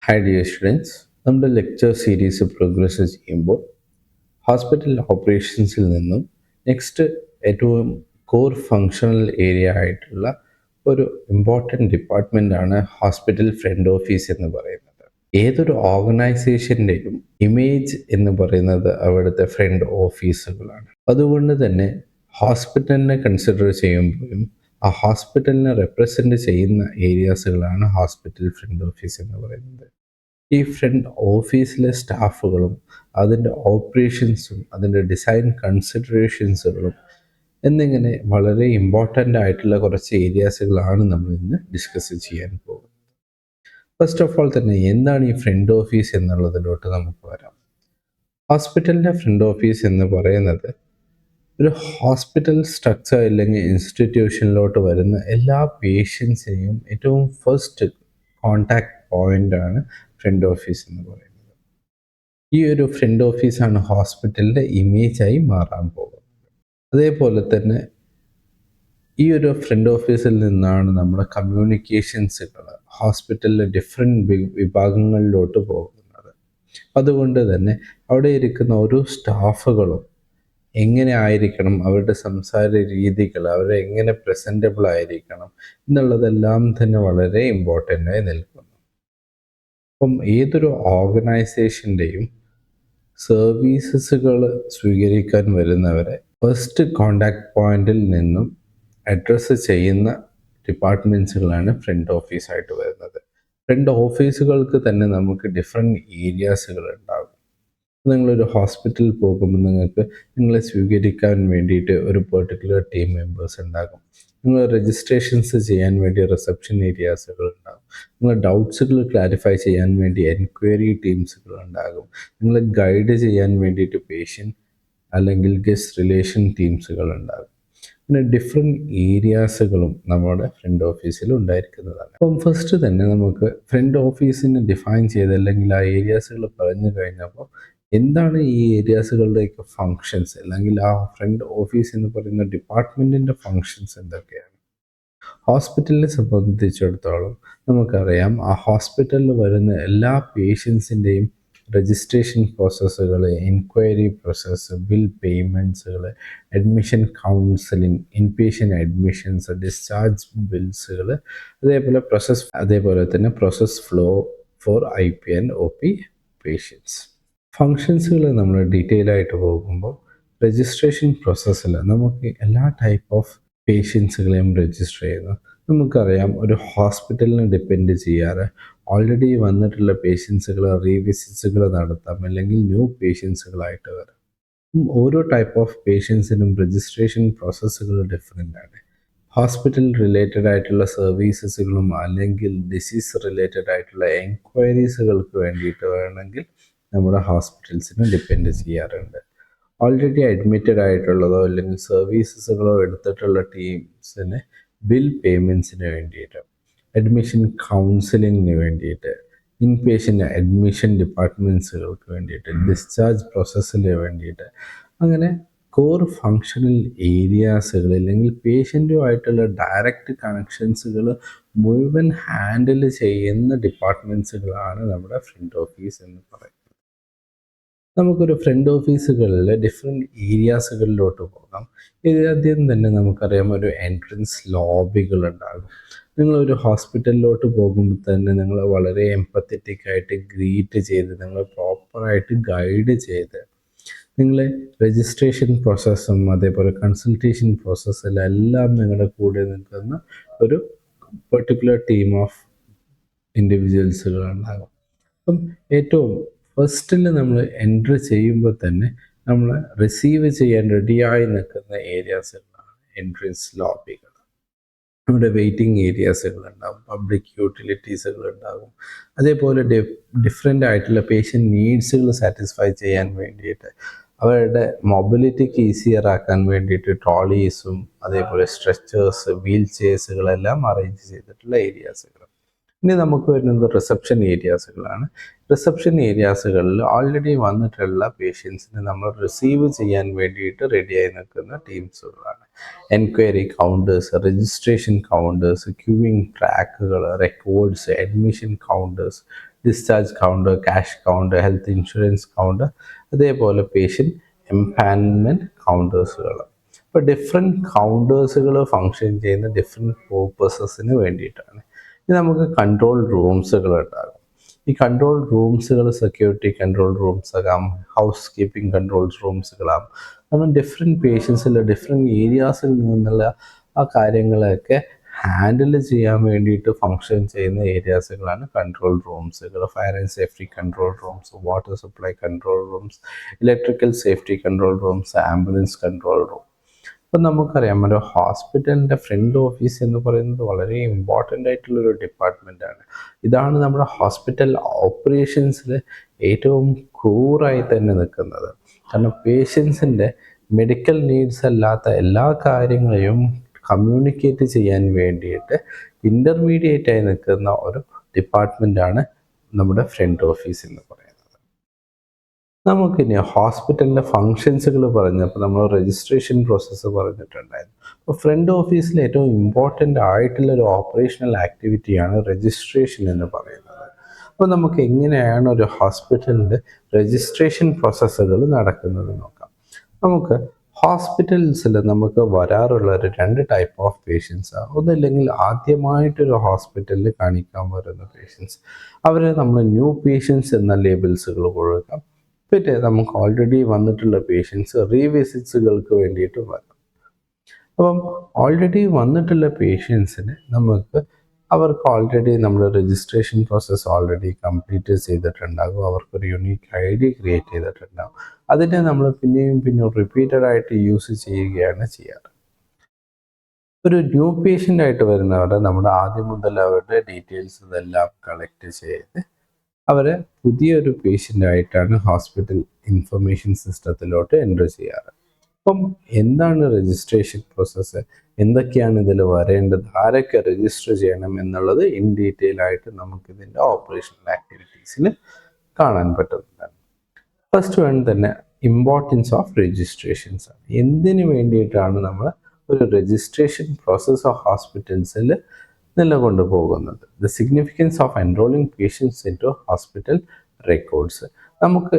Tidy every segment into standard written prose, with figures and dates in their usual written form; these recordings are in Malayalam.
Hi dear students, നമ്മുടെ ലെക്ചർ സീരീസ് പ്രോഗ്രസ് ചെയ്യുമ്പോൾ ഹോസ്പിറ്റൽ ഓപ്പറേഷൻസിൽ നിന്നും നെക്സ്റ്റ് ഏറ്റവും കോർ ഫങ്ഷണൽ ഏരിയ ആയിട്ടുള്ള ഒരു ഇമ്പോർട്ടൻറ്റ് ഡിപ്പാർട്ട്മെൻ്റാണ് ഹോസ്പിറ്റൽ ഫ്രണ്ട് ഓഫീസ് എന്ന് പറയുന്നത്. ഏതൊരു ഓർഗനൈസേഷൻ്റെയും ഇമേജ് എന്ന് പറയുന്നത് അവിടുത്തെ ഫ്രണ്ട് ഓഫീസുകളാണ്. അതുകൊണ്ട് തന്നെ ഹോസ്പിറ്റലിനെ കൺസിഡർ ചെയ്യുമ്പോഴും ആ ഹോസ്പിറ്റലിനെ റെപ്രസെൻ്റ് ചെയ്യുന്ന ഏരിയാസുകളാണ് ഹോസ്പിറ്റൽ ഫ്രണ്ട് ഓഫീസ് എന്ന് പറയുന്നത്. ഈ ഫ്രണ്ട് ഓഫീസിലെ സ്റ്റാഫുകളും അതിൻ്റെ ഓപ്പറേഷൻസും അതിൻ്റെ ഡിസൈൻ കൺസിഡറേഷൻസുകളും എന്നിങ്ങനെ വളരെ ഇമ്പോർട്ടൻ്റ് ആയിട്ടുള്ള കുറച്ച് ഏരിയാസുകളാണ് നമ്മൾ ഇന്ന് ഡിസ്കസ് ചെയ്യാൻ പോകുന്നത്. ഫസ്റ്റ് ഓഫ് ഓൾ തന്നെ എന്താണ് ഈ ഫ്രണ്ട് ഓഫീസ് എന്നുള്ളതിലോട്ട് നമുക്ക് വരാം. ഹോസ്പിറ്റലിൻ്റെ ഫ്രണ്ട് ഓഫീസ് എന്ന് പറയുന്നത് ഒരു ഹോസ്പിറ്റൽ സ്ട്രക്ചർ അല്ലെങ്കിൽ ഇൻസ്റ്റിറ്റ്യൂഷനിലോട്ട് വരുന്ന എല്ലാ പേഷ്യൻസിനെയും ഏറ്റവും ഫസ്റ്റ് കോണ്ടാക്ട് പോയിൻ്റാണ് ഫ്രണ്ട് ഓഫീസ് എന്ന് പറയുന്നത്. ഈ ഒരു ഫ്രണ്ട് ഓഫീസാണ് ഹോസ്പിറ്റലിൻ്റെ ഇമേജായി മാറാൻ പോകുന്നത്. അതേപോലെ തന്നെ ഈ ഒരു ഫ്രണ്ട് ഓഫീസിൽ നിന്നാണ് നമ്മുടെ കമ്മ്യൂണിക്കേഷൻസുകൾ ഹോസ്പിറ്റലിലെ ഡിഫറെൻറ്റ് വിഭാഗങ്ങളിലോട്ട് പോകുന്നത്. അതുകൊണ്ട് തന്നെ അവിടെ ഇരിക്കുന്ന ഓരോ സ്റ്റാഫുകളും എങ്ങനെ ആയിരിക്കണം, അവരുടെ സംസാര രീതികൾ, അവരെ എങ്ങനെ പ്രസൻറ്റബിൾ ആയിരിക്കണം എന്നുള്ളതെല്ലാം തന്നെ വളരെ ഇമ്പോർട്ടൻ്റ് ആയി നിൽക്കുന്നു. അപ്പം ഏതൊരു ഓർഗനൈസേഷൻ്റെയും സർവീസസുകൾ സ്വീകരിക്കാൻ വരുന്നവരെ ഫസ്റ്റ് കോണ്ടാക്ട് പോയിന്റിൽ നിന്നും അഡ്രസ്സ് ചെയ്യുന്ന ഡിപ്പാർട്ട്മെൻറ്റ്സുകളാണ് ഫ്രണ്ട് ഓഫീസായിട്ട് വരുന്നത്. ഫ്രണ്ട് ഓഫീസുകൾക്ക് തന്നെ നമുക്ക് ഡിഫറെൻറ്റ് ഏരിയാസുകൾ ഉണ്ടാകും. നിങ്ങളൊരു ഹോസ്പിറ്റലിൽ പോകുമ്പോൾ നിങ്ങളെ സ്വീകരിക്കാൻ വേണ്ടിയിട്ട് ഒരു പെർട്ടിക്കുലർ ടീം മെമ്പേഴ്സ് ഉണ്ടാകും. നിങ്ങൾ രജിസ്ട്രേഷൻസ് ചെയ്യാൻ വേണ്ടി റിസപ്ഷൻ ഏരിയാസുകൾ ഉണ്ടാകും. നിങ്ങളെ ഡൗട്ട്സുകൾ ക്ലാരിഫൈ ചെയ്യാൻ വേണ്ടി എൻക്വയറി ടീംസുകൾ ഉണ്ടാകും. നിങ്ങളെ ഗൈഡ് ചെയ്യാൻ വേണ്ടിയിട്ട് പേഷ്യൻ്റ് അല്ലെങ്കിൽ ഗസ്റ്റ് റിലേഷൻ ടീംസുകൾ ഉണ്ടാകും. പിന്നെ ഡിഫറെൻറ്റ് ഏരിയാസുകളും നമ്മുടെ ഫ്രണ്ട് ഓഫീസിൽ ഉണ്ടായിരിക്കുന്നതാണ്. അപ്പം ഫസ്റ്റ് തന്നെ നമുക്ക് ഫ്രണ്ട് ഓഫീസിനെ ഡിഫൈൻ ചെയ്ത് അല്ലെങ്കിൽ ആ ഏരിയാസുകൾ പറഞ്ഞു കഴിഞ്ഞപ്പോൾ എന്താണ് ഈ ഏരിയാസുകളുടെയൊക്കെ ഫങ്ഷൻസ് അല്ലെങ്കിൽ ആ ഫ്രണ്ട് ഓഫീസ് എന്ന് പറയുന്ന ഡിപ്പാർട്ട്മെൻറ്റിൻ്റെ ഫങ്ഷൻസ് എന്തൊക്കെയാണ്. ഹോസ്പിറ്റലിനെ സംബന്ധിച്ചിടത്തോളം നമുക്കറിയാം, ആ ഹോസ്പിറ്റലിൽ വരുന്ന എല്ലാ പേഷ്യൻസിൻ്റെയും രജിസ്ട്രേഷൻ പ്രോസസ്സുകൾ, എൻക്വയറി പ്രോസസ്സ്, ബിൽ പേയ്മെൻറ്റ്സുകൾ, admission counselling, inpatient admissions, discharge ബിൽസുകൾ, അതേപോലെ തന്നെ process flow for IP and OP patients. ഫങ്ഷൻസുകൾ നമ്മൾ ഡീറ്റെയിൽ ആയിട്ട് പോകുമ്പോൾ രജിസ്ട്രേഷൻ പ്രോസസ്സിൽ നമുക്ക് എല്ലാ ടൈപ്പ് ഓഫ് പേഷ്യൻസുകളെയും രജിസ്റ്റർ ചെയ്യുന്നു. നമുക്കറിയാം, ഒരു ഹോസ്പിറ്റലിനെ ഡിപ്പെൻഡ് ചെയ്യാതെ ഓൾറെഡി വന്നിട്ടുള്ള പേഷ്യൻസുകൾ റീവിസിറ്റ്സുകൾ നടത്താം, അല്ലെങ്കിൽ ന്യൂ പേഷ്യൻസുകളായിട്ട് വരാം. ഓരോ ടൈപ്പ് ഓഫ് പേഷ്യൻസിനും രജിസ്ട്രേഷൻ പ്രോസസ്സുകൾ ഡിഫറെൻ്റ് ആണ്. ഹോസ്പിറ്റൽ റിലേറ്റഡ് ആയിട്ടുള്ള സർവീസസുകളും അല്ലെങ്കിൽ ഡിസീസ് റിലേറ്റഡ് ആയിട്ടുള്ള എൻക്വയറീസുകൾക്ക് വേണ്ടിയിട്ട് വേണമെങ്കിൽ നമ്മുടെ ഹോസ്പിറ്റൽസിനെ ഡിപ്പെൻഡ് ചെയ്യാറുണ്ട്. ഓൾറെഡി അഡ്മിറ്റഡ് ആയിട്ടുള്ളതോ അല്ലെങ്കിൽ സർവീസസുകളോ എടുത്തിട്ടുള്ള ടീംസിന് ബിൽ പേയ്മെൻറ്റ്സിന് വേണ്ടിയിട്ട്, അഡ്മിഷൻ കൗൺസിലിങ്ങിന് വേണ്ടിയിട്ട്, ഇൻപേഷ്യൻ്റ് അഡ്മിഷൻ ഡിപ്പാർട്ട്മെൻറ്റ്സുകൾക്ക് വേണ്ടിയിട്ട്, ഡിസ്ചാർജ് പ്രോസസ്സിന് വേണ്ടിയിട്ട്, അങ്ങനെ കോർ ഫങ്ഷണൽ ഏരിയാസുകൾ അല്ലെങ്കിൽ പേഷ്യൻറ്റുമായിട്ടുള്ള ഡയറക്റ്റ് കണക്ഷൻസുകൾ മുഴുവൻ ഹാൻഡിൽ ചെയ്യുന്ന ഡിപ്പാർട്ട്മെൻറ്റ്സുകളാണ് നമ്മുടെ ഫ്രണ്ട് ഓഫീസ് എന്ന് പറയുന്നത്. നമുക്കൊരു ഫ്രണ്ട് ഓഫീസുകളിൽ ഡിഫറെൻറ്റ് ഏരിയാസുകളിലോട്ട് പോകാം. ആദ്യം തന്നെ നമുക്കറിയാം, ഒരു എൻട്രൻസ് ലോബികൾ ഉണ്ടാകും. നിങ്ങളൊരു ഹോസ്പിറ്റലിലോട്ട് പോകുമ്പോൾ തന്നെ നിങ്ങൾ വളരെ എംപത്തറ്റിക് ആയിട്ട് ഗ്രീറ്റ് ചെയ്ത്, നിങ്ങൾ പ്രോപ്പറായിട്ട് ഗൈഡ് ചെയ്ത്, നിങ്ങളെ രജിസ്ട്രേഷൻ പ്രോസസ്സും അതേപോലെ കൺസൾട്ടേഷൻ പ്രോസസ്സിലെല്ലാം നിങ്ങളുടെ കൂടെ നിൽക്കുന്ന ഒരു പെർട്ടിക്കുലർ ടീം ഓഫ് ഇൻഡിവിജ്വൽസുകൾ ഉണ്ടാകും. അപ്പം ഏറ്റവും ഫസ്റ്റിൽ നമ്മൾ എൻട്രി ചെയ്യുമ്പോൾ തന്നെ നമ്മൾ റിസീവ് ചെയ്യാൻ റെഡിയായി നിൽക്കുന്ന ഏരിയാസുകളാണ് എൻട്രൻസ് ലോബികൾ. നമ്മുടെ വെയിറ്റിംഗ് ഏരിയാസുകൾ ഉണ്ടാകും, പബ്ലിക് യൂട്ടിലിറ്റീസുകൾ ഉണ്ടാകും. അതേപോലെ ഡിഫറെൻ്റ് ആയിട്ടുള്ള പേഷ്യൻ്റ് നീഡ്സുകൾ സാറ്റിസ്ഫൈ ചെയ്യാൻ വേണ്ടിയിട്ട്, അവരുടെ മൊബിലിറ്റിക്ക് ഈസിയർ ആക്കാൻ വേണ്ടിയിട്ട് ട്രോളീസും അതേപോലെ സ്ട്രെച്ചേഴ്സ്, വീൽ ചെയർസുകളെല്ലാം അറേഞ്ച് ചെയ്തിട്ടുള്ള ഏരിയാസുകൾ. ഇനി നമുക്ക് വരുന്നത് റിസപ്ഷൻ ഏരിയാസുകളാണ്. റിസപ്ഷൻ ഏരിയാസുകളിൽ ഓൾറെഡി വന്നിട്ടുള്ള പേഷ്യൻസിനെ നമ്മൾ റിസീവ് ചെയ്യാൻ വേണ്ടിയിട്ട് റെഡിയായി നിൽക്കുന്ന ടീംസുകളാണ്. Enquiry counters, registration counters, queueing ട്രാക്കുകൾ, records, admission counters, discharge counter, cash counter, health insurance counter, അതേപോലെ പേഷ്യൻറ്റ് എംപാനൽമെൻറ്റ് കൗണ്ടേഴ്സുകൾ. ഇപ്പോൾ ഡിഫറെൻറ്റ് കൗണ്ടേഴ്സുകൾ ഫങ്ഷൻ ചെയ്യുന്ന ഡിഫറെൻറ്റ് പേർപ്പസസിന് വേണ്ടിയിട്ടാണ്. ഇനി നമുക്ക് കൺട്രോൾ റൂംസുകൾ ഉണ്ടാകും. ഈ കൺട്രോൾ റൂംസുകൾ സെക്യൂരിറ്റി കൺട്രോൾ റൂംസ് ആകാം, ഹൗസ് കീപ്പിംഗ് കൺട്രോൾ റൂംസുകളാകും. കാരണം ഡിഫറെൻറ്റ് പേഷ്യൻസിൽ ഡിഫറെൻറ്റ് ഏരിയാസിൽ നിന്നുള്ള ആ കാര്യങ്ങളൊക്കെ ഹാൻഡിൽ ചെയ്യാൻ വേണ്ടിയിട്ട് ഫങ്ഷൻ ചെയ്യുന്ന ഏരിയാസുകളാണ് കൺട്രോൾ റൂംസുകൾ. Fire and safety control rooms, water supply control rooms, electrical safety control rooms, ambulance control room. ഇപ്പം നമുക്കറിയാം, ഒരു ഹോസ്പിറ്റലിൻ്റെ ഫ്രണ്ട് ഓഫീസ് എന്ന് പറയുന്നത് വളരെ ഇമ്പോർട്ടൻ്റ് ആയിട്ടുള്ളൊരു ഡിപ്പാർട്ട്മെൻറ്റാണ്. ഇതാണ് നമ്മുടെ ഹോസ്പിറ്റൽ ഓപ്പറേഷൻസിൽ ഏറ്റവും കൂറായി തന്നെ നിൽക്കുന്നത്. കാരണം പേഷ്യൻസിൻ്റെ മെഡിക്കൽ നീഡ്സ് അല്ലാത്ത എല്ലാ കാര്യങ്ങളെയും കമ്മ്യൂണിക്കേറ്റ് ചെയ്യാൻ വേണ്ടിയിട്ട് ഇൻ്റർമീഡിയറ്റ് ആയി നിൽക്കുന്ന ഒരു ഡിപ്പാർട്ട്മെൻറ്റാണ് നമ്മുടെ ഫ്രണ്ട് ഓഫീസ് എന്ന് പറയുന്നത്. നമുക്കിനി ഹോസ്പിറ്റലിൻ്റെ ഫങ്ഷൻസുകൾ പറഞ്ഞപ്പോൾ നമ്മൾ രജിസ്ട്രേഷൻ പ്രോസസ്സ് പറഞ്ഞിട്ടുണ്ടായിരുന്നു. അപ്പോൾ ഫ്രണ്ട് ഓഫീസിൽ ഏറ്റവും ഇമ്പോർട്ടൻ്റ് ആയിട്ടുള്ള ഒരു ഓപ്പറേഷണൽ ആക്ടിവിറ്റിയാണ് രജിസ്ട്രേഷൻ എന്ന് പറയുന്നത്. അപ്പോൾ നമുക്ക് എങ്ങനെയാണ് ഒരു ഹോസ്പിറ്റലിൻ്റെ രജിസ്ട്രേഷൻ പ്രോസസ്സുകൾ നടക്കുന്നത് നോക്കാം. നമുക്ക് ഹോസ്പിറ്റൽസിൽ നമുക്ക് വരാറുള്ള ഒരു 2 ടൈപ്പ് ഓഫ് പേഷ്യൻസാണ്. ഒന്നില്ലെങ്കിൽ ആദ്യമായിട്ടൊരു ഹോസ്പിറ്റലിൽ കാണിക്കാൻ വരുന്ന പേഷ്യൻസ്, അവരെ നമ്മൾ ന്യൂ പേഷ്യൻസ് എന്ന ലേബിൾസുകൾ കൊടുക്കാം. പിന്നെ നമുക്ക് ഓൾറെഡി വന്നിട്ടുള്ള പേഷ്യൻസ് റീവിസിറ്റ്സുകൾക്ക് വേണ്ടിയിട്ട് വരും. അപ്പം ഓൾറെഡി വന്നിട്ടുള്ള പേഷ്യൻസിന് അവർക്ക് ഓൾറെഡി നമ്മൾ രജിസ്ട്രേഷൻ പ്രോസസ്സ് ഓൾറെഡി കംപ്ലീറ്റ് ചെയ്തിട്ടുണ്ടാകും. അവർക്കൊരു യുണീക്ക് ID ക്രിയേറ്റ് ചെയ്തിട്ടുണ്ടാകും. അതിനെ നമ്മൾ പിന്നെയും റിപ്പീറ്റഡ് ആയിട്ട് യൂസ് ചെയ്യുകയാണ് ചെയ്യാറ്. ഒരു ന്യൂ പേഷ്യൻ്റ് ആയിട്ട് വരുന്നവരെ നമ്മുടെ ആദ്യം മുതൽ അവരുടെ ഡീറ്റെയിൽസ് ഇതെല്ലാം കളക്ട് ചെയ്ത് അവരെ പുതിയൊരു പേഷ്യൻ്റായിട്ടാണ് ഹോസ്പിറ്റൽ ഇൻഫർമേഷൻ സിസ്റ്റത്തിലോട്ട് എൻ്റർ ചെയ്യാറ്. അപ്പം എന്താണ് രജിസ്ട്രേഷൻ പ്രോസസ്സ്, എന്തൊക്കെയാണ് ഇതിൽ വരേണ്ടത്, ആരൊക്കെ രജിസ്റ്റർ ചെയ്യണം എന്നുള്ളത് ഇൻ ഡീറ്റെയിൽ ആയിട്ട് നമുക്കിതിൻ്റെ ഓപ്പറേഷണൽ ആക്ടിവിറ്റീസിൽ കാണാൻ പറ്റുന്നതാണ്. ഫസ്റ്റ് വൺ തന്നെ ഇമ്പോർട്ടൻസ് ഓഫ് രജിസ്ട്രേഷൻസ് ആണ്. എന്തിനു വേണ്ടിയിട്ടാണ് നമ്മൾ ഒരു രജിസ്ട്രേഷൻ പ്രോസസ്സ് ഓഫ് ഹോസ്പിറ്റൽസിൽ നിലകൊണ്ടു പോകുന്നത്? The significance of enrolling patients into hospital records. നമുക്ക്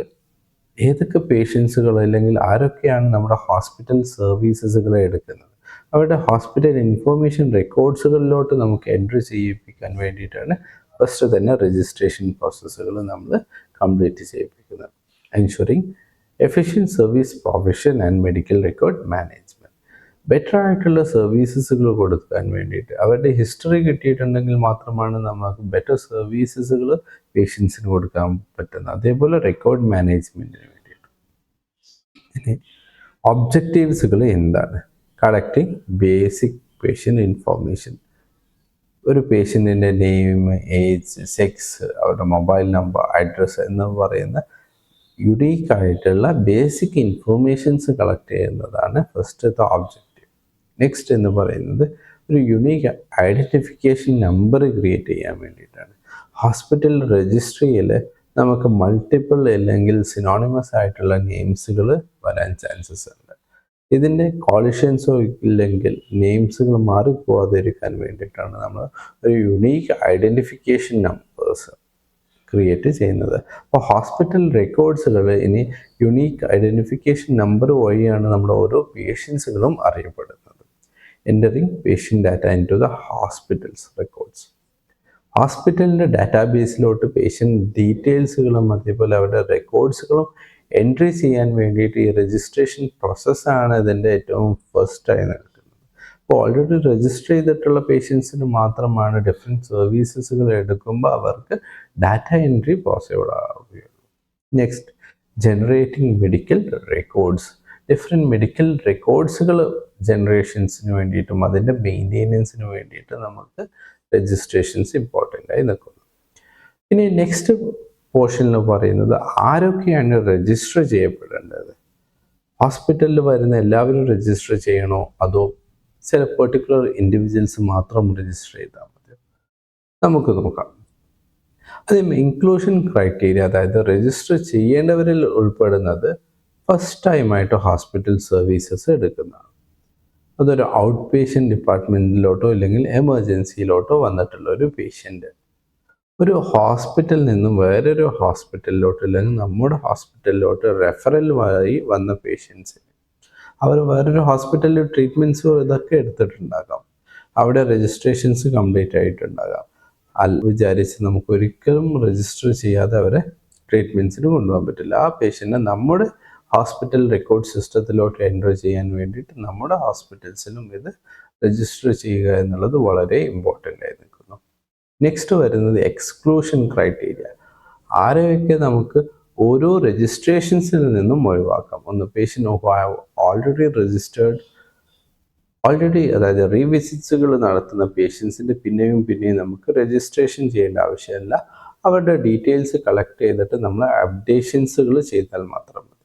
ഏതൊക്കെ പേഷ്യൻസുകൾ അല്ലെങ്കിൽ ആരൊക്കെയാണ് നമ്മുടെ ഹോസ്പിറ്റൽ സർവീസസുകളെ എടുക്കുന്നത്, അവരുടെ ഹോസ്പിറ്റൽ ഇൻഫോർമേഷൻ റെക്കോർഡ്സുകളിലോട്ട് നമുക്ക് എൻട്രി ചെയ്യിപ്പിക്കാൻ വേണ്ടിയിട്ടാണ് ഫസ്റ്റ് തന്നെ രജിസ്ട്രേഷൻ പ്രോസസ്സുകൾ നമ്മൾ കംപ്ലീറ്റ് ചെയ്യിപ്പിക്കുന്നത്. Ensuring efficient service provision and medical record management. Better ആയിട്ടുള്ള സർവീസസുകൾ കൊടുക്കാൻ വേണ്ടിയിട്ട് അവരുടെ ഹിസ്റ്ററി കിട്ടിയിട്ടുണ്ടെങ്കിൽ മാത്രമാണ് നമുക്ക് ബെറ്റർ സർവീസസുകൾ പേഷ്യൻസിന് കൊടുക്കാൻ പറ്റുന്നത്. അതേപോലെ റെക്കോർഡ് മാനേജ്മെൻറ്റിന് വേണ്ടിയിട്ട്. ഇനി ഒബ്ജക്റ്റീവ്സുകൾ എന്താണ്? Collecting basic patient information. ഒരു പേഷ്യൻറ്റിൻ്റെ നെയിം, ഏജ്, സെക്സ്, അവരുടെ മൊബൈൽ നമ്പർ, അഡ്രസ്സ് എന്ന് പറയുന്ന യുണീക്ക് ആയിട്ടുള്ള ബേസിക് ഇൻഫോർമേഷൻസ് കളക്ട് ചെയ്യുന്നതാണ് ഫസ്റ്റത്തെ ഒബ്ജക്റ്റീവ്. നെക്സ്റ്റ് എന്ന് പറയുന്നത് ഒരു യുണീക്ക് ഐഡൻറ്റിഫിക്കേഷൻ നമ്പർ ക്രിയേറ്റ് ചെയ്യാൻ വേണ്ടിയിട്ടാണ്. ഹോസ്പിറ്റൽ രജിസ്ട്രിയിൽ നമുക്ക് മൾട്ടിപ്പിൾ അല്ലെങ്കിൽ സിനോണിമസ് ആയിട്ടുള്ള നെയിംസുകൾ വരാൻ ചാൻസസ് ഉണ്ട്. ഇതിൻ്റെ കോളിഷൻസോ ഇല്ലെങ്കിൽ നെയിംസുകൾ മാറിപ്പോവാതിരിക്കാൻ വേണ്ടിയിട്ടാണ് നമ്മൾ ഒരു യുണീക്ക് ഐഡൻറ്റിഫിക്കേഷൻ നമ്പേഴ്സ് ക്രിയേറ്റ് ചെയ്യുന്നത്. അപ്പോൾ ഹോസ്പിറ്റൽ റെക്കോർഡ്സുകൾ ഇനി യുണീക്ക് ഐഡൻറ്റിഫിക്കേഷൻ നമ്പർ വഴിയാണ് നമ്മുടെ ഓരോ പേഷ്യൻസുകളും അറിയപ്പെടുന്നത്. Entering patient data into the hospitals records. ഹോസ്പിറ്റലിൻ്റെ ഡാറ്റാബേസിലോട്ട് പേഷ്യൻ്റ് ഡീറ്റെയിൽസുകളും അതേപോലെ അവരുടെ റെക്കോർഡ്സുകളും എൻട്രി ചെയ്യാൻ വേണ്ടിയിട്ട് ഈ രജിസ്ട്രേഷൻ പ്രോസസ്സാണ് ഇതിൻ്റെ ഏറ്റവും ഫസ്റ്റായി നടക്കുന്നത്. അപ്പോൾ ഓൾറെഡി രജിസ്റ്റർ ചെയ്തിട്ടുള്ള പേഷ്യൻസിന് മാത്രമാണ് ഡിഫറെൻറ്റ് സർവീസസുകൾ എടുക്കുമ്പോൾ അവർക്ക് ഡാറ്റ എൻട്രി പോസിബിൾ ആവുകയുള്ളൂ. Next, generating medical records. Different medical റെക്കോർഡ്സുകൾ ജനറേഷൻസിന് വേണ്ടിയിട്ടും അതിൻ്റെ മെയിൻ്റെനൻസിന് വേണ്ടിയിട്ട് നമുക്ക് രജിസ്ട്രേഷൻസ് ഇമ്പോർട്ടൻ്റ് ആയി നിൽക്കുന്നു. ഇനി നെക്സ്റ്റ് പോർഷനിൽ പറയുന്നത് ആരൊക്കെയാണ് രജിസ്റ്റർ ചെയ്യപ്പെടേണ്ടത്. ഹോസ്പിറ്റലിൽ വരുന്ന എല്ലാവരും രജിസ്റ്റർ ചെയ്യണോ, അതോ ചില പെർട്ടിക്കുലർ ഇൻഡിവിജ്വൽസ് മാത്രം രജിസ്റ്റർ ചെയ്താൽ മതി? നമുക്ക് നോക്കാം. അതേ ഇൻക്ലൂഷൻ ക്രൈറ്റീരിയ, അതായത് രജിസ്റ്റർ ചെയ്യേണ്ടവരിൽ ഉൾപ്പെടുന്നത് ഫസ്റ്റ് ടൈമായിട്ട് ഹോസ്പിറ്റൽ സർവീസസ് എടുക്കുന്നതാണ്. അതൊരു ഔട്ട് പേഷ്യൻ്റ് ഡിപ്പാർട്ട്മെൻറ്റിലോട്ടോ അല്ലെങ്കിൽ എമർജൻസിയിലോട്ടോ വന്നിട്ടുള്ള ഒരു പേഷ്യൻ്റ്. ഒരു ഹോസ്പിറ്റലിൽ നിന്നും വേറൊരു ഹോസ്പിറ്റലിലോട്ട് അല്ലെങ്കിൽ നമ്മുടെ ഹോസ്പിറ്റലിലോട്ട് റെഫറൽ വഴി വന്ന പേഷ്യൻസ് അവർ വേറൊരു ഹോസ്പിറ്റലിൽ ട്രീറ്റ്മെൻറ്റ്സ് ഇതൊക്കെ എടുത്തിട്ടുണ്ടാകാം, അവിടെ രജിസ്ട്രേഷൻസ് കംപ്ലീറ്റ് ആയിട്ടുണ്ടാകാം. വിചാരിച്ച് നമുക്ക് ഒരിക്കലും രജിസ്റ്റർ ചെയ്യാതെ അവരെ ട്രീറ്റ്മെൻറ്റ്സിന് കൊണ്ടുപോകാൻ പറ്റില്ല. ആ പേഷ്യൻറ്റിനെ നമ്മുടെ ഹോസ്പിറ്റൽ റെക്കോർഡ് സിസ്റ്റത്തിലോട്ട് എൻ്റർ ചെയ്യാൻ വേണ്ടിയിട്ട് നമ്മുടെ ഹോസ്പിറ്റൽസിലും ഇത് രജിസ്റ്റർ ചെയ്യുക എന്നുള്ളത് വളരെ ഇമ്പോർട്ടൻ്റ് ആയി നിൽക്കുന്നു. നെക്സ്റ്റ് വരുന്നത് എക്സ്ക്ലൂഷൻ ക്രൈറ്റീരിയ. ആരെയൊക്കെ നമുക്ക് ഓരോ രജിസ്ട്രേഷൻസിൽ നിന്നും ഒഴിവാക്കാം. ഒന്ന്, പേഷ്യൻ്റ് ഹു ഹാവ് ഓൾറെഡി അതായത് റീവിസിറ്റ്സുകൾ നടത്തുന്ന പേഷ്യൻസിൻ്റെ പിന്നെയും നമുക്ക് രജിസ്ട്രേഷൻ ചെയ്യേണ്ട ആവശ്യമില്ല. അവരുടെ ഡീറ്റെയിൽസ് കളക്ട് ചെയ്തിട്ട് നമ്മൾ അപ്ഡേഷൻസുകൾ ചെയ്താൽ മാത്രം മതി.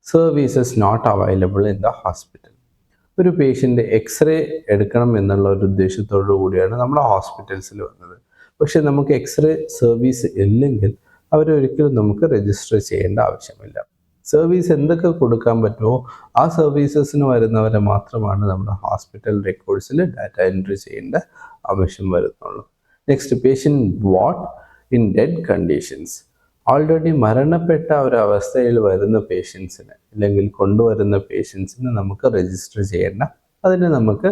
Services not available in the hospital. ഒരു പേഷ്യൻ്റ് എക്സ്റേ എടുക്കണം എന്നുള്ള ഒരു ഉദ്ദേശത്തോടു കൂടിയാണ് നമ്മുടെ ഹോസ്പിറ്റൽസിൽ വന്നത്. പക്ഷെ നമുക്ക് എക്സ്റേ സർവീസ് ഇല്ലെങ്കിൽ അവരൊരിക്കലും നമുക്ക് രജിസ്റ്റർ ചെയ്യേണ്ട ആവശ്യമില്ല. സർവീസ് എന്തൊക്കെ കൊടുക്കാൻ പറ്റുമോ ആ സർവീസസിന് വരുന്നവരെ മാത്രമാണ് നമ്മുടെ ഹോസ്പിറ്റൽ റെക്കോർഡ്സിൽ ഡാറ്റ എൻട്രി ചെയ്യേണ്ട ആവശ്യം വരുന്നുള്ളൂ. Next, patient what in dead conditions. Already മരണപ്പെട്ട ഒരവസ്ഥയിൽ വരുന്ന പേഷ്യൻസിന് അല്ലെങ്കിൽ കൊണ്ടുവരുന്ന പേഷ്യൻസിന് നമുക്ക് രജിസ്റ്റർ ചെയ്യേണ്ട. അതിന് നമുക്ക്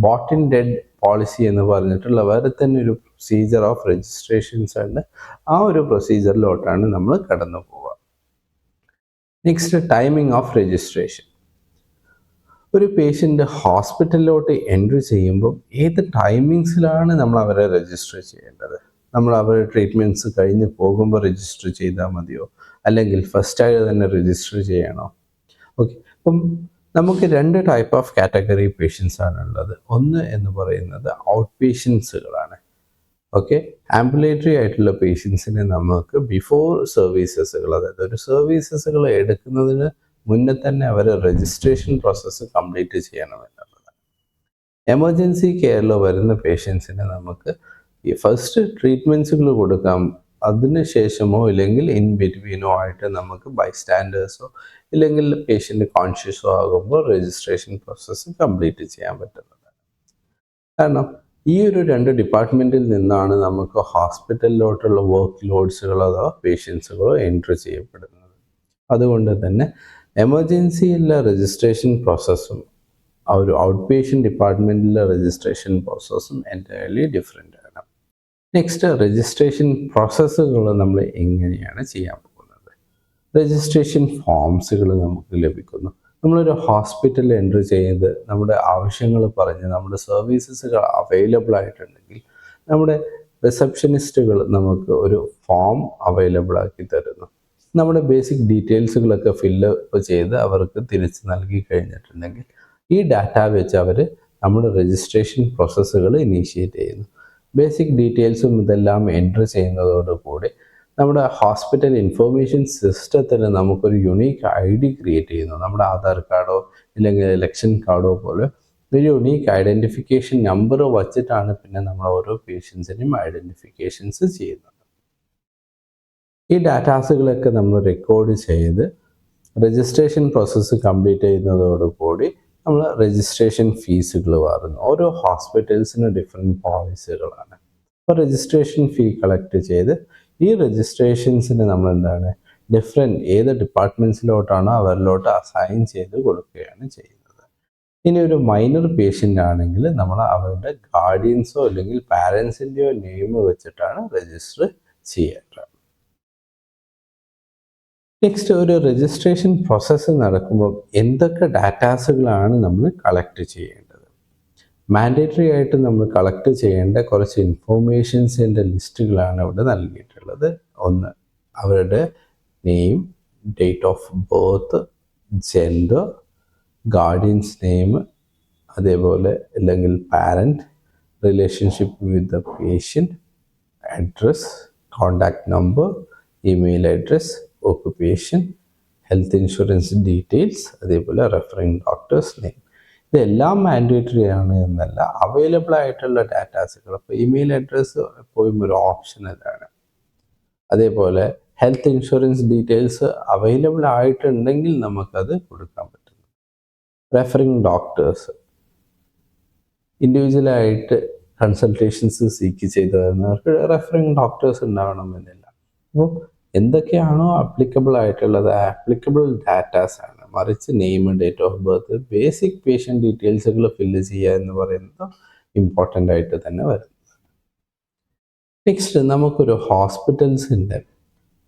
ബോട്ട് ഇൻ ഡെഡ് പോളിസി എന്ന് പറഞ്ഞിട്ടുള്ള വേറെ തന്നെ ഒരു പ്രൊസീജിയർ ഓഫ് രജിസ്ട്രേഷൻസ് ഉണ്ട്. ആ ഒരു പ്രൊസീജിയറിലോട്ടാണ് നമ്മൾ കടന്നു പോവുക. Next, timing of registration. ഒരു പേഷ്യൻ്റ് ഹോസ്പിറ്റലിലോട്ട് എൻട്രി ചെയ്യുമ്പോൾ ഏത് ടൈമിങ്സിലാണ് നമ്മൾ അവരെ രജിസ്റ്റർ ചെയ്യേണ്ടത്? നമ്മൾ അവരുടെ ട്രീറ്റ്മെൻറ്റ്സ് കഴിഞ്ഞ് പോകുമ്പോൾ രജിസ്റ്റർ ചെയ്താൽ മതിയോ, അല്ലെങ്കിൽ ഫസ്റ്റായിട്ട് തന്നെ രജിസ്റ്റർ ചെയ്യണോ? ഓക്കെ, അപ്പം നമുക്ക് രണ്ട് ടൈപ്പ് ഓഫ് കാറ്റഗറി പേഷ്യൻസ് ആണുള്ളത്. ഒന്ന് എന്ന് പറയുന്നത് ഔട്ട് പേഷ്യൻസുകളാണ്. ഓക്കെ, ആംബുലേറ്ററി ആയിട്ടുള്ള പേഷ്യൻസിനെ നമുക്ക് ബിഫോർ സർവീസസുകൾ, അതായത് ഒരു സർവീസസുകൾ എടുക്കുന്നതിന് മുന്നേ തന്നെ അവർ രജിസ്ട്രേഷൻ പ്രോസസ്സ് കംപ്ലീറ്റ് ചെയ്യണമെന്നുള്ളതാണ്. എമർജൻസി കെയറിൽ വരുന്ന പേഷ്യൻസിന് നമുക്ക് ഈ ഫസ്റ്റ് ട്രീറ്റ്മെൻറ്റ്സുകൾ കൊടുക്കാം. അതിന് ശേഷമോ ഇല്ലെങ്കിൽ ഇൻ ബിറ്റ്വീനോ ആയിട്ട് നമുക്ക് ബൈസ്റ്റാൻഡേഴ്സോ ഇല്ലെങ്കിൽ പേഷ്യൻ്റ് കോൺഷ്യസോ ആകുമ്പോൾ രജിസ്ട്രേഷൻ പ്രോസസ്സ് കംപ്ലീറ്റ് ചെയ്യാൻ പറ്റുന്നതാണ്. കാരണം ഈ ഒരു രണ്ട് ഡിപ്പാർട്ട്മെൻറ്റിൽ നിന്നാണ് നമുക്ക് ഹോസ്പിറ്റലിലോട്ടുള്ള വർക്ക് ലോഡ്സുകളോ അതോ പേഷ്യൻസുകളോ എൻട്രി ചെയ്യപ്പെടുന്നത്. അതുകൊണ്ട് തന്നെ എമർജൻസിയിലെ രജിസ്ട്രേഷൻ പ്രോസസ്സും ആ ഒരു ഔട്ട് പേഷ്യൻ്റ് ഡിപ്പാർട്ട്മെൻറ്റിലെ രജിസ്ട്രേഷൻ പ്രോസസ്സും എൻറ്റയർലി ഡിഫറെൻ്റ് ആണ്. നെക്സ്റ്റ്, രജിസ്ട്രേഷൻ പ്രോസസ്സുകൾ നമ്മൾ എങ്ങനെയാണ് ചെയ്യാൻ പോകുന്നത്? രജിസ്ട്രേഷൻ ഫോംസുകൾ നമുക്ക് ലഭിക്കുന്നു. നമ്മളൊരു ഹോസ്പിറ്റലിൽ എൻട്രി ചെയ്ത് നമ്മുടെ ആവശ്യങ്ങൾ പറഞ്ഞ് നമ്മുടെ സർവീസസുകൾ അവൈലബിൾ ആയിട്ടുണ്ടെങ്കിൽ നമ്മുടെ റിസപ്ഷനിസ്റ്റുകൾ നമുക്ക് ഒരു ഫോം അവൈലബിൾ ആക്കി തരുന്നു. നമ്മുടെ ബേസിക് ഡീറ്റെയിൽസുകളൊക്കെ ഫില്ലപ്പ് ചെയ്ത് അവർക്ക് തിരിച്ച് നൽകി കഴിഞ്ഞിട്ടുണ്ടെങ്കിൽ ഈ ഡാറ്റ വെച്ച് അവർ നമ്മുടെ രജിസ്ട്രേഷൻ പ്രോസസ്സുകൾ ഇനീഷ്യേറ്റ് ചെയ്യുന്നു. ബേസിക് ഡീറ്റെയിൽസും ഇതെല്ലാം എൻട്രി ചെയ്യുന്നതോടുകൂടി നമ്മുടെ ഹോസ്പിറ്റൽ ഇൻഫർമേഷൻ സിസ്റ്റത്തിൽ നമുക്കൊരു യുണീക്ക് ID ക്രിയേറ്റ് ചെയ്യുന്നു. നമ്മുടെ ആധാർ കാർഡോ ഇല്ലെങ്കിൽ ഇലക്ഷൻ കാർഡോ പോലെ ഒരു യുണീക്ക് ഐഡൻറ്റിഫിക്കേഷൻ നമ്പർ വച്ചിട്ടാണ് പിന്നെ നമ്മൾ ഓരോ പേഷ്യൻസിനെയും ഐഡൻറ്റിഫിക്കേഷൻസ് ചെയ്യുന്നത്. ഈ ഡാറ്റാസുകളൊക്കെ നമ്മൾ റെക്കോർഡ് ചെയ്ത് രജിസ്ട്രേഷൻ പ്രോസസ്സ് കംപ്ലീറ്റ് ചെയ്യുന്നതോടുകൂടി നമ്മൾ രജിസ്ട്രേഷൻ ഫീസുകൾ വാങ്ങുന്നു. ഓരോ ഹോസ്പിറ്റൽസിന് ഡിഫറെൻറ്റ് പോളിസികളാണ്. അപ്പോൾ രജിസ്ട്രേഷൻ ഫീ കളക്ട് ചെയ്ത് ഈ രജിസ്ട്രേഷൻസിന് നമ്മൾ എന്താണ് ഏത് ഡിപ്പാർട്ട്മെൻറ്റ്സിലോട്ടാണോ അവരിലോട്ട് അസൈൻ ചെയ്ത് കൊടുക്കുകയാണ് ചെയ്യുന്നത്. ഇനി ഒരു മൈനർ പേഷ്യൻ്റ് ആണെങ്കിൽ നമ്മൾ അവരുടെ ഗാർഡിയൻസോ അല്ലെങ്കിൽ പാരൻസിൻ്റെയോ നെയിം വെച്ചിട്ടാണ് രജിസ്റ്റർ ചെയ്യേണ്ടത്. നെക്സ്റ്റ്, ഒരു രജിസ്ട്രേഷൻ പ്രോസസ്സ് നടക്കുമ്പോൾ എന്തൊക്കെ ഡാറ്റാസുകളാണ് നമ്മൾ കളക്ട് ചെയ്യേണ്ടത്? മാൻഡേറ്ററി ആയിട്ട് നമ്മൾ കളക്ട് ചെയ്യേണ്ട കുറച്ച് ഇൻഫോർമേഷൻസിൻ്റെ ലിസ്റ്റുകളാണ് ഇവിടെ നൽകിയിട്ടുള്ളത്. ഒന്ന്, അവരുടെ name, date of birth, gender, guardians name, അതേപോലെ അല്ലെങ്കിൽ parent, relationship with the patient, address, contact number, email address, occupation, health insurance details, അതേപോലെ റെഫറിങ് ഡോക്ടേഴ്സ് നെയിം. ഇതെല്ലാം മാൻഡേറ്ററി ആണ് എന്നല്ല, അവൈലബിൾ ആയിട്ടുള്ള ഡാറ്റാസുകൾ. അപ്പോൾ ഇമെയിൽ അഡ്രസ്സ് എപ്പോഴും ഒരു ഓപ്ഷനലാണ്. അതേപോലെ ഹെൽത്ത് ഇൻഷുറൻസ് ഡീറ്റെയിൽസ് അവൈലബിൾ ആയിട്ടുണ്ടെങ്കിൽ നമുക്കത് കൊടുക്കാൻ പറ്റും. റെഫറിങ് ഡോക്ടേഴ്സ് ഇൻഡിവിജ്വലായിട്ട് കൺസൾട്ടേഷൻസ് സീക്ക് ചെയ്തു വരുന്നവർക്ക് റെഫറിങ് ഡോക്ടേഴ്സ് ഉണ്ടാവണമെന്നില്ല. അപ്പോൾ എന്തൊക്കെയാണോ ആപ്ലിക്കബിൾ ആയിട്ടുള്ളത് ആപ്ലിക്കബിൾ ഡാറ്റാസ് ആണ്. മറിച്ച് name, date of birth, basic patient ഡീറ്റെയിൽസുകൾ ഫില്ല് ചെയ്യുക എന്ന് പറയുന്നത് ഇമ്പോർട്ടൻ്റ് ആയിട്ട് തന്നെ വരുന്നത്. നെക്സ്റ്റ് നമുക്കൊരു ഹോസ്പിറ്റൽസിൻ്റെ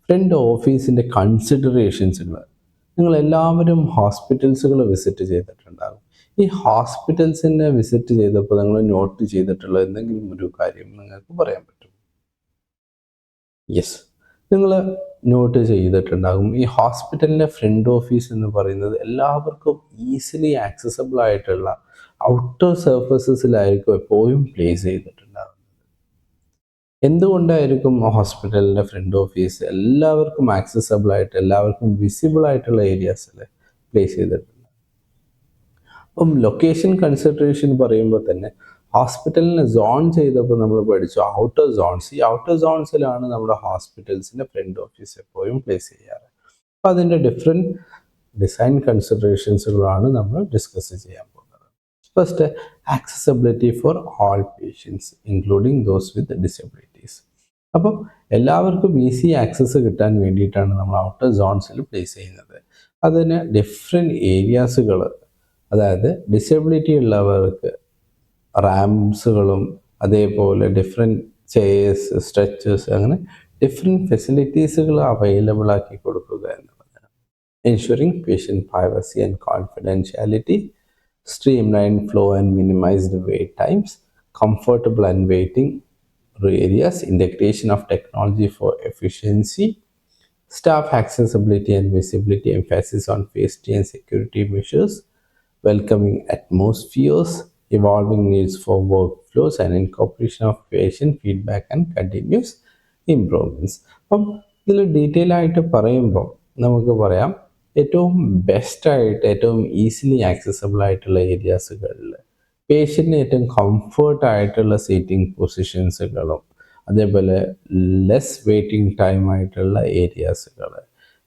ഫ്രണ്ട് ഓഫീസിൻ്റെ കൺസിഡറേഷൻസുകൾ. നിങ്ങൾ എല്ലാവരും ഹോസ്പിറ്റൽസുകൾ വിസിറ്റ് ചെയ്തിട്ടുണ്ടാകും. ഈ ഹോസ്പിറ്റൽസിനെ വിസിറ്റ് ചെയ്തപ്പോൾ നിങ്ങൾ നോട്ട് ചെയ്തിട്ടുള്ള എന്തെങ്കിലും ഒരു കാര്യം നിങ്ങൾക്ക് പറയാൻ പറ്റും? യെസ്, നിങ്ങൾ നോട്ട് ചെയ്തിട്ടുണ്ടാകും. ഈ ഹോസ്പിറ്റലിൻ്റെ ഫ്രണ്ട് ഓഫീസ് എന്ന് പറയുന്നത് എല്ലാവർക്കും ഈസിലി ആക്സസബിൾ ആയിട്ടുള്ള ഔട്ടർ സർഫസസിലായിരിക്കും എപ്പോഴും പ്ലേസ് ചെയ്തിട്ടുണ്ടാകും. എന്തുകൊണ്ടായിരിക്കും ഹോസ്പിറ്റലിൻ്റെ ഫ്രണ്ട് ഓഫീസ് എല്ലാവർക്കും ആക്സസബിൾ ആയിട്ട് എല്ലാവർക്കും വിസിബിൾ ആയിട്ടുള്ള ഏരിയാസിൽ പ്ലേസ് ചെയ്തിട്ടുണ്ട്? അപ്പം ലൊക്കേഷൻ കൺസിഡറേഷൻ പറയുമ്പോൾ തന്നെ ഹോസ്പിറ്റലിനെ സോൺ ചെയ്തപ്പോൾ നമ്മൾ പഠിച്ചു ഔട്ടർ സോൺസ്. ഈ ഔട്ടർ സോൺസിലാണ് നമ്മുടെ ഹോസ്പിറ്റൽസിൻ്റെ ഫ്രണ്ട് ഓഫീസ് എപ്പോഴും പ്ലേസ് ചെയ്യാറ്. അപ്പോൾ അതിൻ്റെ ഡിഫറെൻറ്റ് ഡിസൈൻ കൺസിഡറേഷൻസുകളാണ് നമ്മൾ ഡിസ്കസ് ചെയ്യാൻ പോകുന്നത്. First, accessibility for all patients including those with disabilities. അപ്പം എല്ലാവർക്കും ഈസി ആക്സസ് കിട്ടാൻ വേണ്ടിയിട്ടാണ് നമ്മൾ ഔട്ടർ സോൺസിൽ പ്ലേസ് ചെയ്യുന്നത്. അതിന് ഡിഫറെൻറ്റ് ഏരിയാസുകൾ, അതായത് ഡിസബിലിറ്റി ഉള്ളവർക്ക് റാംസുകളും അതേപോലെ ഡിഫറെൻറ്റ് ചെയേഴ്സ്, സ്ട്രെച്ചേഴ്സ്, അങ്ങനെ ഡിഫറെൻറ്റ് ഫെസിലിറ്റീസുകൾ അവൈലബിൾ ആക്കി കൊടുക്കുക എന്നുള്ളതാണ്. Ensuring patient privacy and confidentiality, streamlined flow and minimized wait times, comfortable and waiting areas, integration of technology for efficiency, staff accessibility and visibility, emphasis on safety and security measures, welcoming atmospheres, evolving needs for workflows, and incorporation of patient feedback and continuous improvements. അപ്പം ഇതിൽ ഡീറ്റെയിൽ ആയിട്ട് പറയുമ്പോൾ നമുക്ക് പറയാം, ഏറ്റവും ബെസ്റ്റായിട്ട് ഏറ്റവും ഈസിലി ആക്സസബിൾ ആയിട്ടുള്ള ഏരിയാസുകളിൽ പേഷ്യൻറ്റിന് ഏറ്റവും കംഫർട്ടായിട്ടുള്ള സീറ്റിംഗ് പൊസിഷൻസുകളും അതേപോലെ ലെസ് വെയിറ്റിംഗ് ടൈം ആയിട്ടുള്ള ഏരിയാസുകൾ,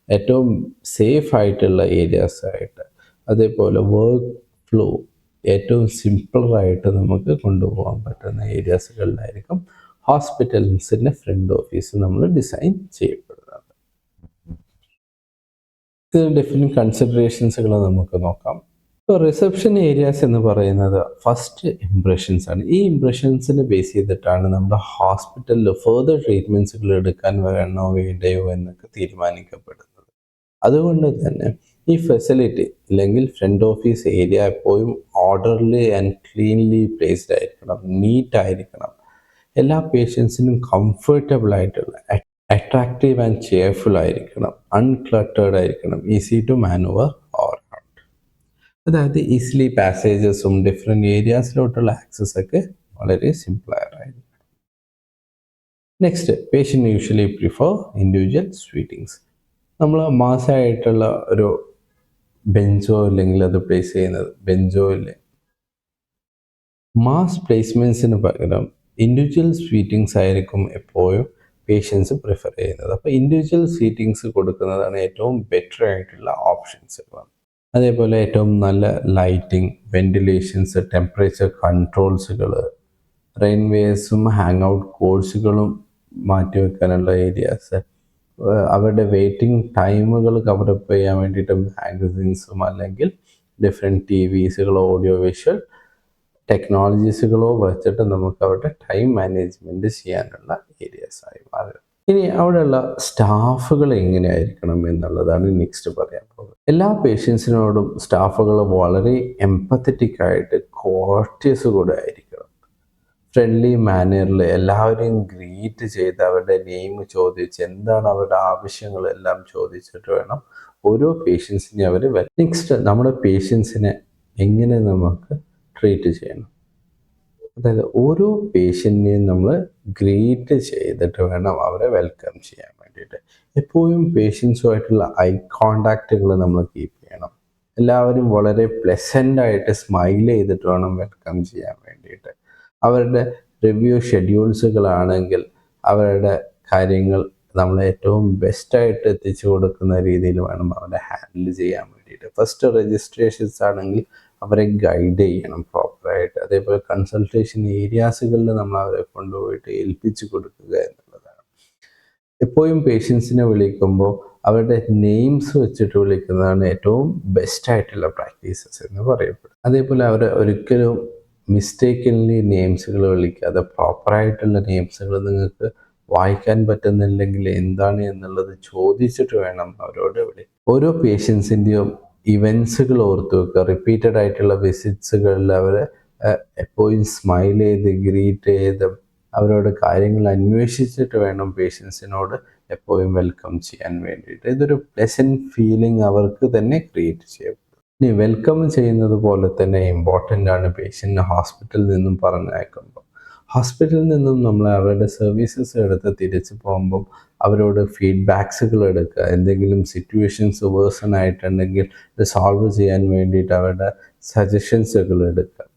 ഏറ്റവും സേഫ് ആയിട്ടുള്ള ഏരിയാസായിട്ട്, അതേപോലെ വർക്ക് ഫ്ലോ ഏറ്റവും സിമ്പിളായിട്ട് നമുക്ക് കൊണ്ടുപോകാൻ പറ്റുന്ന ഏരിയാസുകളിലായിരിക്കും ഹോസ്പിറ്റൽസിൻ്റെ ഫ്രണ്ട് ഓഫീസ് നമ്മൾ ഡിസൈൻ ചെയ്യപ്പെടുന്നത്. ഡിഫറെൻറ്റ് കൺസിഡറേഷൻസുകൾ നമുക്ക് നോക്കാം. ഇപ്പോൾ റിസപ്ഷൻ ഏരിയാസ് എന്ന് പറയുന്നത് ഫസ്റ്റ് ഇംപ്രഷൻസ് ആണ്. ഈ ഇംപ്രഷൻസിനെ ബേസ് ചെയ്തിട്ടാണ് നമ്മുടെ ഹോസ്പിറ്റലിൽ ഫെർദർ ട്രീറ്റ്മെൻറ്റ്സുകൾ എടുക്കാൻ വേണോ വേണ്ടയോ എന്നൊക്കെ തീരുമാനിക്കപ്പെടുന്നത്. അതുകൊണ്ട് തന്നെ ഈ ഫെസിലിറ്റി അല്ലെങ്കിൽ ഫ്രണ്ട് ഓഫീസ് ഏരിയ എപ്പോഴും ഓർഡർലി ആൻഡ് ക്ലീൻലി പ്ലേസ്ഡ് ആയിരിക്കണം, നീറ്റ് ആയിരിക്കണം, എല്ലാ പേഷ്യൻസിനും കംഫർട്ടബിൾ ആയിട്ടുള്ള, അട്രാക്റ്റീവ് ആൻഡ് ചെയർഫുൾ ആയിരിക്കണം, അൺക്ലട്ടേർഡ് ആയിരിക്കണം, easy to manoeuvre or out. അതായത് ഈസിലി പാസേജസും ഡിഫറെൻറ്റ് ഏരിയാസിലോട്ടുള്ള ആക്സസ് ഒക്കെ വളരെ സിമ്പിളായിരിക്കും. Next, patient usually prefer individual seatings. നമ്മൾ മാസമായിട്ടുള്ള ഒരു ബെഞ്ചോ അല്ലെങ്കിൽ അത് പ്ലേസ് ചെയ്യുന്നത് ബെഞ്ചോ ഇല്ലേ, മാസ് പ്ലേസ്മെൻറ്റ്സിന് പകരം ഇൻഡിവിജ്വൽ സ്വീറ്റിങ്സ് ആയിരിക്കും എപ്പോഴും പേഷ്യൻസ് പ്രിഫർ ചെയ്യുന്നത്. അപ്പോൾ ഇൻഡിവിജ്വൽ സീറ്റിങ്സ് കൊടുക്കുന്നതാണ് ഏറ്റവും ബെറ്റർ ആയിട്ടുള്ള ഓപ്ഷൻസുകൾ. അതേപോലെ ഏറ്റവും നല്ല ലൈറ്റിംഗ്, വെന്റിലേഷൻസ്, ടെമ്പറേച്ചർ കൺട്രോൾസുകൾ, റെയിൻവേസും ഹാങ് ഔട്ട് കോഴ്സുകളും മാറ്റിവെക്കാനുള്ള ഏരിയാസ്, അവരുടെ വെയിറ്റിംഗ് ടൈമുകൾ കവറപ്പ് ചെയ്യാൻ വേണ്ടിയിട്ട് മാഗസിൻസും അല്ലെങ്കിൽ ഡിഫറെൻറ്റ് TVസുകളോ ഓഡിയോ വിഷ്വൽ ടെക്നോളജീസുകളോ വെച്ചിട്ട് നമുക്ക് അവരുടെ ടൈം മാനേജ്മെൻറ്റ് ചെയ്യാനുള്ള ഏരിയാസായി മാറുക. ഇനി അവിടെയുള്ള സ്റ്റാഫുകൾ എങ്ങനെയായിരിക്കണം എന്നുള്ളതാണ് നെക്സ്റ്റ് പറയാൻ പോകുന്നത്. എല്ലാ പേഷ്യൻസിനോടും സ്റ്റാഫുകൾ വളരെ എംപത്തറ്റിക് ആയിട്ട് കോർട്ടിയസ് കൂടെ ആയിരിക്കണം. ഫ്രണ്ട്ലി മാനറിൽ എല്ലാവരെയും ഗ്രീറ്റ് ചെയ്ത് അവരുടെ നെയിം ചോദിച്ച് എന്താണ് അവരുടെ ആവശ്യങ്ങളെല്ലാം ചോദിച്ചിട്ട് വേണം ഓരോ പേഷ്യൻസിനെ അവർ. നെക്സ്റ്റ്, നമ്മുടെ പേഷ്യൻസിനെ എങ്ങനെ നമുക്ക് ട്രീറ്റ് ചെയ്യണം. അതായത് ഓരോ പേഷ്യൻറ്റിനെയും നമ്മൾ ഗ്രേറ്റ് ചെയ്തിട്ട് വേണം അവരെ വെൽക്കം ചെയ്യാൻ വേണ്ടിയിട്ട്. എപ്പോഴും പേഷ്യൻസുമായിട്ടുള്ള ഐ കോണ്ടാക്റ്റുകൾ നമ്മൾ കീപ്പ് ചെയ്യണം. എല്ലാവരും വളരെ പ്ലെസൻ്റായിട്ട് സ്മൈൽ ചെയ്തിട്ട് വേണം വെൽക്കം ചെയ്യാൻ വേണ്ടിയിട്ട്. അവരുടെ റിവ്യൂ ഷെഡ്യൂൾസുകളാണെങ്കിൽ അവരുടെ കാര്യങ്ങൾ നമ്മൾ ഏറ്റവും ബെസ്റ്റായിട്ട് എത്തിച്ചു കൊടുക്കുന്ന രീതിയിൽ വേണം അവരെ ഹാൻഡിൽ ചെയ്യാൻ വേണ്ടിയിട്ട്. ഫസ്റ്റ് രജിസ്ട്രേഷൻസ് ആണെങ്കിൽ അവരെ ഗൈഡ് ചെയ്യണം പ്രോപ്പറായിട്ട്. അതേപോലെ കൺസൾട്ടേഷൻ ഏരിയാസുകളിൽ നമ്മൾ അവരെ കൊണ്ടുപോയിട്ട് ഏൽപ്പിച്ച് കൊടുക്കുക എന്നുള്ളതാണ്. എപ്പോഴും പേഷ്യൻസിനെ വിളിക്കുമ്പോൾ അവരുടെ നെയിംസ് വെച്ചിട്ട് വിളിക്കുന്നതാണ് ഏറ്റവും ബെസ്റ്റായിട്ടുള്ള പ്രാക്ടീസസ് എന്ന് പറയപ്പെടും. അതേപോലെ അവർ ഒരിക്കലും മിസ്റ്റേക്കിൻലി നെയിംസുകൾ വിളിക്കാതെ പ്രോപ്പറായിട്ടുള്ള നെയിംസുകൾ നിങ്ങൾക്ക് വായിക്കാൻ പറ്റുന്നില്ലെങ്കിൽ എന്താണ് എന്നുള്ളത് ചോദിച്ചിട്ട് വേണം അവരോട് ഓരോ പേഷ്യൻസിൻ്റെയും ഇവൻസുകൾ ഓർത്ത് വെക്കുക. റിപ്പീറ്റഡ് ആയിട്ടുള്ള വിസിറ്റ്സുകളിൽ അവരെ എപ്പോഴും സ്മൈൽ ചെയ്ത് ഗ്രീറ്റ് ചെയ്ത് അവരോട് കാര്യങ്ങൾ അന്വേഷിച്ചിട്ട് വേണം പേഷ്യൻസിനോട് എപ്പോഴും വെൽക്കം ചെയ്യാൻ വേണ്ടിയിട്ട്. ഇതൊരു പ്ലെസൻറ്റ് ഫീലിംഗ് അവർക്ക് തന്നെ ക്രിയേറ്റ് ചെയ്യും. ഇനി വെൽക്കം ചെയ്യുന്നത് പോലെ തന്നെ ഇമ്പോർട്ടൻ്റ് ആണ് പേഷ്യൻറ്റിനെ ഹോസ്പിറ്റലിൽ നിന്നും പറഞ്ഞയക്കുമ്പോൾ. ഹോസ്പിറ്റലിൽ നിന്നും നമ്മൾ അവരുടെ സർവീസസ് എടുത്ത് തിരിച്ചു പോകുമ്പം അവരോട് ഫീഡ്ബാക്സുകൾ എടുക്കുക. എന്തെങ്കിലും സിറ്റുവേഷൻസ് വേഴ്സൺ ആയിട്ടുണ്ടെങ്കിൽ ഇത് സോൾവ് ചെയ്യാൻ വേണ്ടിയിട്ട് അവരുടെ സജഷൻസുകൾ എടുക്കുക.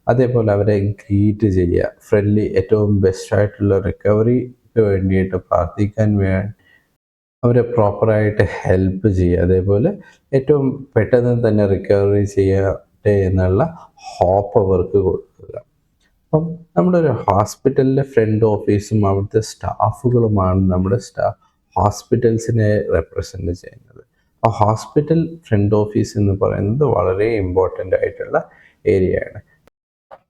അതേപോലെ അവരെ ഗ്രീറ്റ് ചെയ്യുക, ഫ്രണ്ട്ലി, ഏറ്റവും ബെസ്റ്റായിട്ടുള്ള റിക്കവറിക്ക് വേണ്ടിയിട്ട് പ്രാർത്ഥിക്കാൻ വേണ്ടി അവരെ പ്രോപ്പറായിട്ട് ഹെൽപ്പ് ചെയ്യുക. അതേപോലെ ഏറ്റവും പെട്ടെന്ന് തന്നെ റിക്കവറി ചെയ്യട്ടെ എന്നുള്ള ഹോപ്പ് അവർക്ക് കൊടുക്കുക. അപ്പം നമ്മുടെ ഒരു ഹോസ്പിറ്റലിലെ ഫ്രണ്ട് ഓഫീസും അവിടുത്തെ സ്റ്റാഫുകളുമാണ് നമ്മുടെ ഹോസ്പിറ്റൽസിനെ റെപ്രസെൻ്റ് ചെയ്യുന്നത്. ആ ഹോസ്പിറ്റൽ ഫ്രണ്ട് ഓഫീസ് എന്ന് പറയുന്നത് വളരെ ഇമ്പോർട്ടൻ്റ് ആയിട്ടുള്ള ഏരിയയാണ്.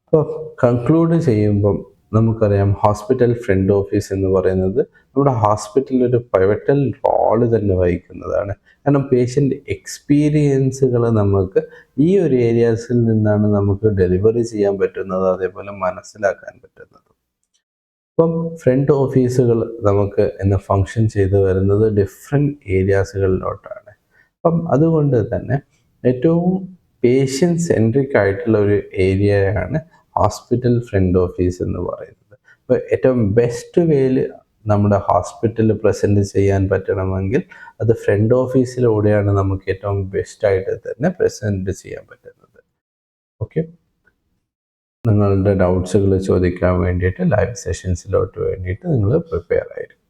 അപ്പോൾ കൺക്ലൂഡ് ചെയ്യുമ്പം നമുക്കറിയാം ഹോസ്പിറ്റൽ ഫ്രണ്ട് ഓഫീസ് എന്ന് പറയുന്നത് നമ്മുടെ ഹോസ്പിറ്റലിൽ ഒരു പൈവറ്റൽ റോള് തന്നെ വഹിക്കുന്നതാണ്. കാരണം പേഷ്യൻ്റ് എക്സ്പീരിയൻസുകൾ നമുക്ക് ഈ ഒരു ഏരിയാസിൽ നിന്നാണ് നമുക്ക് ഡെലിവറി ചെയ്യാൻ പറ്റുന്നത്, അതേപോലെ മനസ്സിലാക്കാൻ പറ്റുന്നത്. അപ്പം ഫ്രണ്ട് ഓഫീസുകൾ നമുക്ക് ഇന്ന് ഫങ്ഷൻ ചെയ്ത് വരുന്നത് ഡിഫറെൻറ്റ് ഏരിയാസുകളിലോട്ടാണ്. അപ്പം അതുകൊണ്ട് തന്നെ ഏറ്റവും പേഷ്യൻ്റ് സെൻട്രിക് ആയിട്ടുള്ള ഒരു ഏരിയയാണ് ഹോസ്പിറ്റൽ ഫ്രണ്ട് ഓഫീസ് എന്ന് പറയുന്നത്. അപ്പോൾ ഏറ്റവും ബെസ്റ്റ് വേയിൽ നമ്മുടെ ഹോസ്പിറ്റലിൽ പ്രസൻറ്റ് ചെയ്യാൻ പറ്റണമെങ്കിൽ അത് ഫ്രണ്ട് ഓഫീസിലൂടെയാണ് നമുക്ക് ഏറ്റവും ബെസ്റ്റായിട്ട് തന്നെ പ്രസൻറ്റ് ചെയ്യാൻ പറ്റുന്നത്. ഓക്കെ, നിങ്ങളുടെ ഡൗട്ട്സുകൾ ചോദിക്കാൻ വേണ്ടിയിട്ട് ലൈവ് സെഷൻസിലോട്ട് വേണ്ടിയിട്ട് നിങ്ങൾ പ്രിപ്പയർ ആയിരിക്കും.